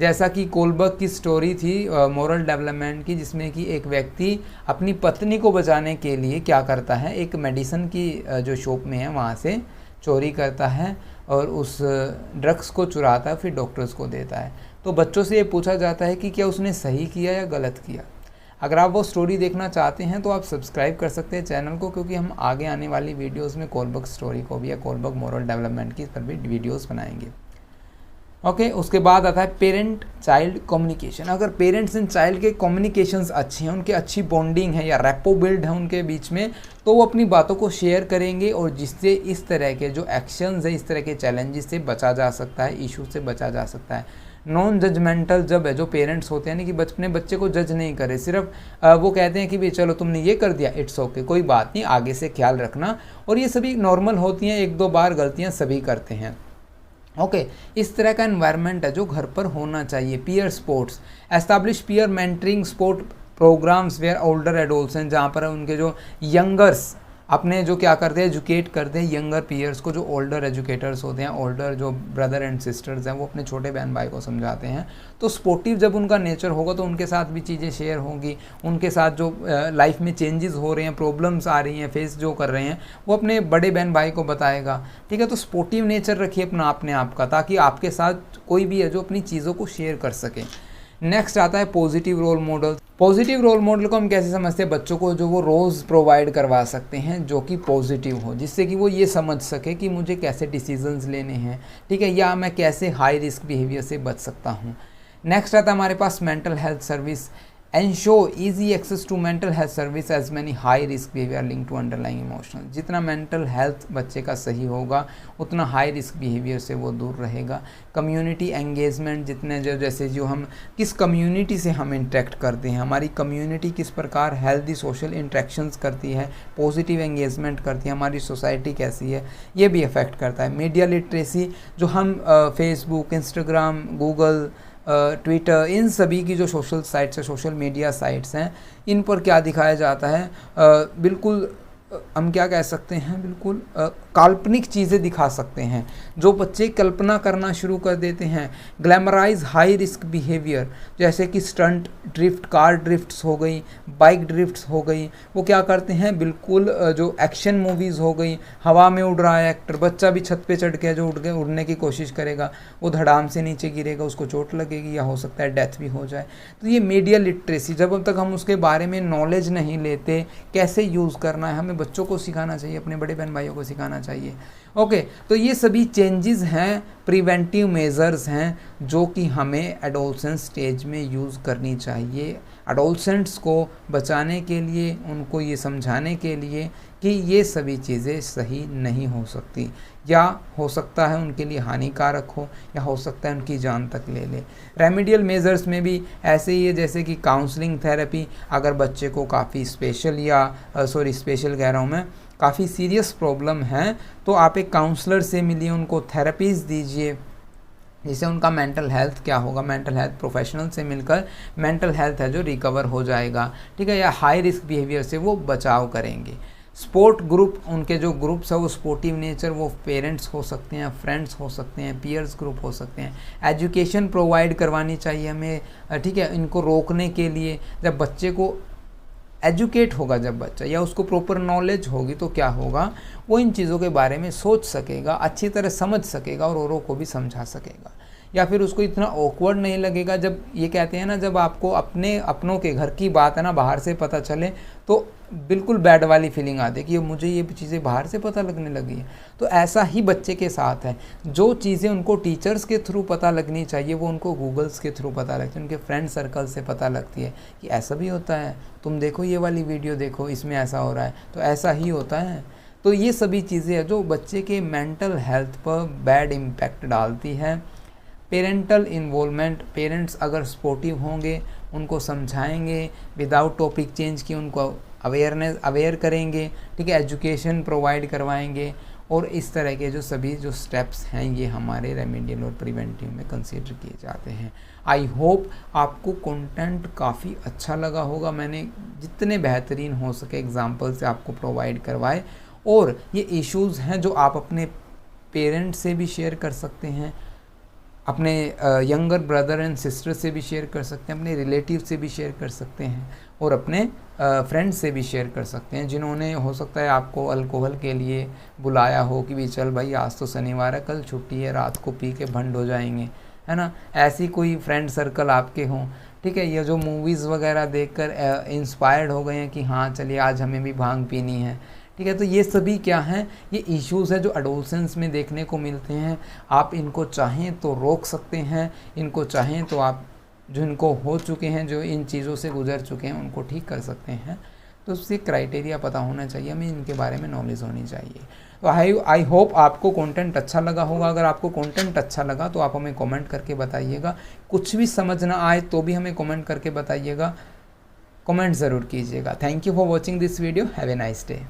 जैसा कि कोलबर्ग की स्टोरी थी मोरल डेवलपमेंट की, जिसमें कि एक व्यक्ति अपनी पत्नी को बचाने के लिए क्या करता है, एक मेडिसिन की जो शॉप में है वहाँ से चोरी करता है और उस ड्रग्स को चुराता है, फिर डॉक्टर्स को देता है। तो बच्चों से ये पूछा जाता है कि क्या उसने सही किया या गलत किया। अगर आप वो स्टोरी देखना चाहते हैं तो आप सब्सक्राइब कर सकते हैं चैनल को, क्योंकि हम आगे आने वाली वीडियोस में कोलबर्ग स्टोरी को भी या कोलबर्ग मोरल डेवलपमेंट की पर भी वीडियोस बनाएंगे। ओके, उसके बाद आता है पेरेंट चाइल्ड कम्युनिकेशन। अगर पेरेंट्स एंड चाइल्ड के कम्युनिकेशंस अच्छे हैं, उनके अच्छी बॉन्डिंग है या रैपो बिल्ड है उनके बीच में, तो वो अपनी बातों को शेयर करेंगे, और जिससे इस तरह के जो एक्शंस है, इस तरह के चैलेंजेस से बचा जा सकता है, इशू से बचा जा सकता है। नॉन जजमेंटल जब है, जो पेरेंट्स होते हैं ना, कि अपने बच्चे को जज नहीं करे, सिर्फ वो कहते हैं कि भाई चलो तुमने ये कर दिया, इट्स ओके, कोई बात नहीं, आगे से ख्याल रखना, और ये सभी नॉर्मल होती हैं, एक दो बार गलतियाँ सभी करते हैं। ओके, इस तरह का एनवायरनमेंट है जो घर पर होना चाहिए। Peer sports, establish peer mentoring sport programmes where older adolescent, जहाँ पर उनके जो यंगर्स अपने जो क्या करते हैं, एजुकेट करते हैं यंगर पीयर्स को, जो ओल्डर एजुकेटर्स होते हैं, ओल्डर जो ब्रदर एंड सिस्टर्स हैं, वो अपने छोटे बहन भाई को समझाते हैं। तो स्पोर्टिव जब उनका नेचर होगा तो उनके साथ भी चीज़ें शेयर होंगी, उनके साथ जो लाइफ में चेंजेस हो रहे हैं, प्रॉब्लम्स आ रही हैं, फेस जो कर रहे हैं, वो अपने बड़े बहन भाई को बताएगा, ठीक है। तो स्पोर्टिव नेचर रखिए अपना अपने आप का, ताकि आपके साथ कोई भी है जो अपनी चीज़ों को शेयर कर सके। नेक्स्ट आता है positive role model. Positive role model को हम कैसे समझते हैं, बच्चों को जो वो रोज़ प्रोवाइड करवा सकते हैं जो कि पॉजिटिव हो, जिससे कि वो ये समझ सके कि मुझे कैसे डिसीजंस लेने हैं, ठीक है, या मैं कैसे हाई रिस्क बिहेवियर से बच सकता हूँ। नेक्स्ट आता है हमारे पास mental health service. Ensure easy access to mental health service as many high risk behaviour link to underlying emotional. जितना मेंटल हेल्थ बच्चे का सही होगा, उतना हाई रिस्क बिहेवियर से वो दूर रहेगा। कम्युनिटी एंगेजमेंट, जितने जो जैसे जो हम किस कम्युनिटी से हम इंटरेक्ट करते हैं, हमारी कम्युनिटी किस प्रकार हेल्दी सोशल इंटरेक्शंस करती है, पॉजिटिव एंगेजमेंट करती है, हमारी सोसाइटी कैसी है, ये भी अफेक्ट करता है। मीडिया लिटरेसी, जो हम फेसबुक, इंस्टाग्राम, गूगल, ट्विटर, इन सभी की जो सोशल साइट्स है, सोशल मीडिया साइट्स हैं, इन पर क्या दिखाया जाता है, बिल्कुल हम क्या कह सकते हैं, बिल्कुल काल्पनिक चीज़ें दिखा सकते हैं, जो बच्चे कल्पना करना शुरू कर देते हैं। ग्लैमराइज हाई रिस्क बिहेवियर, जैसे कि स्टंट ड्रिफ्ट, कार ड्रिफ्ट्स हो गई, बाइक ड्रिफ्ट्स हो गई, वो क्या करते हैं, बिल्कुल जो एक्शन मूवीज़ हो गई, हवा में उड़ रहा है एक्टर, बच्चा भी छत पे चढ़ के जो उड़ने की कोशिश करेगा, वो धड़ाम से नीचे गिरेगा, उसको चोट लगेगी या हो सकता है डेथ भी हो जाए। तो ये मीडिया लिटरेसी, जब तक हम उसके बारे में नॉलेज नहीं लेते, कैसे यूज़ करना है, हमें बच्चों को सिखाना चाहिए, अपने बड़े बहन भाइयों को सिखाना चाहिए। ओके, तो ये सभी चेंजेस हैं, प्रिवेंटिव मेजर्स हैं, जो कि हमें एडोलसेंस स्टेज में यूज़ करनी चाहिए एडोलसेंट्स को बचाने के लिए, उनको ये समझाने के लिए कि ये सभी चीज़ें सही नहीं हो सकती, या हो सकता है उनके लिए हानिकारक हो, या हो सकता है उनकी जान तक ले ले। रेमेडियल मेजर्स में भी ऐसे ही है, जैसे कि काउंसलिंग थेरेपी। अगर बच्चे को काफ़ी स्पेशल कह रहा हूँ मैं, काफ़ी सीरियस प्रॉब्लम है, तो आप एक काउंसलर से मिलिए, उनको थेरेपीज़ दीजिए, जिससे उनका मेंटल हेल्थ क्या होगा, मेंटल हेल्थ प्रोफेशनल से मिलकर मेंटल हेल्थ है जो रिकवर हो जाएगा, ठीक है, या हाई रिस्क बिहेवियर से वो बचाव करेंगे। स्पोर्ट ग्रुप, उनके जो ग्रुप्स है वो स्पोर्टिव नेचर, वो पेरेंट्स हो सकते हैं, फ्रेंड्स हो सकते हैं, पीयर्स ग्रुप हो सकते हैं। एजुकेशन प्रोवाइड करवानी चाहिए हमें, ठीक है, इनको रोकने के लिए। जब बच्चे को एजुकेट होगा, जब बच्चा, या उसको प्रॉपर नॉलेज होगी, तो क्या होगा, वो इन चीज़ों के बारे में सोच सकेगा, अच्छी तरह समझ सकेगा और औरों को भी समझा सकेगा। या फिर उसको इतना ऑकवर्ड नहीं लगेगा। जब ये कहते हैं ना, जब आपको अपनों के घर की बात है ना बाहर से पता चले, तो बिल्कुल बैड वाली फीलिंग आती है कि मुझे ये चीज़ें बाहर से पता लगने लगी है। तो ऐसा ही बच्चे के साथ है, जो चीज़ें उनको टीचर्स के थ्रू पता लगनी चाहिए वो उनको गूगल्स के थ्रू पता लगती है, उनके फ्रेंड सर्कल से पता लगती है कि ऐसा भी होता है, तुम देखो ये वाली वीडियो देखो, इसमें ऐसा हो रहा है, तो ऐसा ही होता है। तो ये सभी चीज़ें हैं जो बच्चे के मेंटल हेल्थ पर बैड इम्पैक्ट डालती है। पेरेंटल इन्वॉल्वमेंट, पेरेंट्स अगर सपोर्टिव होंगे, उनको समझाएंगे विदाउट टॉपिक चेंज की, उनको अवेयर करेंगे, ठीक है, एजुकेशन प्रोवाइड करवाएंगे, और इस तरह के जो सभी जो स्टेप्स हैं ये हमारे रेमेडियल और प्रिवेंटिव में कंसीडर किए जाते हैं। आई होप आपको कंटेंट काफ़ी अच्छा लगा होगा। मैंने जितने बेहतरीन हो सके एग्जाम्पल से आपको प्रोवाइड करवाए, और ये इश्यूज़ हैं जो आप अपने पेरेंट्स से भी शेयर कर सकते हैं, अपने यंगर ब्रदर एंड सिस्टर से भी शेयर कर सकते हैं, अपने रिलेटिव से भी शेयर कर सकते हैं, और अपने फ्रेंड्स से भी शेयर कर सकते हैं, जिन्होंने हो सकता है आपको अल्कोहल के लिए बुलाया हो कि भी चल भाई आज तो शनिवार है, कल छुट्टी है, रात को पी के भंड हो जाएंगे, है ना। ऐसी कोई फ्रेंड सर्कल आपके हों, ठीक है, ये जो मूवीज़ वगैरह देखकर इंस्पायर्ड हो गए हैं कि हाँ चलिए आज हमें भी भांग पीनी है, ठीक है। तो ये सभी क्या हैं, ये इश्यूज़ है जो एडोलसेंस में देखने को मिलते हैं। आप इनको चाहें तो रोक सकते हैं, इनको चाहें तो आप जो इनको हो चुके हैं, जो इन चीज़ों से गुजर चुके हैं, उनको ठीक कर सकते हैं। तो उससे क्राइटेरिया पता होना चाहिए, हमें इनके बारे में नॉलेज होनी चाहिए। तो आई होप आपको कंटेंट अच्छा लगा होगा। अगर आपको कंटेंट अच्छा लगा तो आप हमें कमेंट करके बताइएगा। कुछ भी समझ ना आए तो भी हमें कमेंट करके बताइएगा, कमेंट ज़रूर कीजिएगा। Thank you for watching this video. Have a nice day.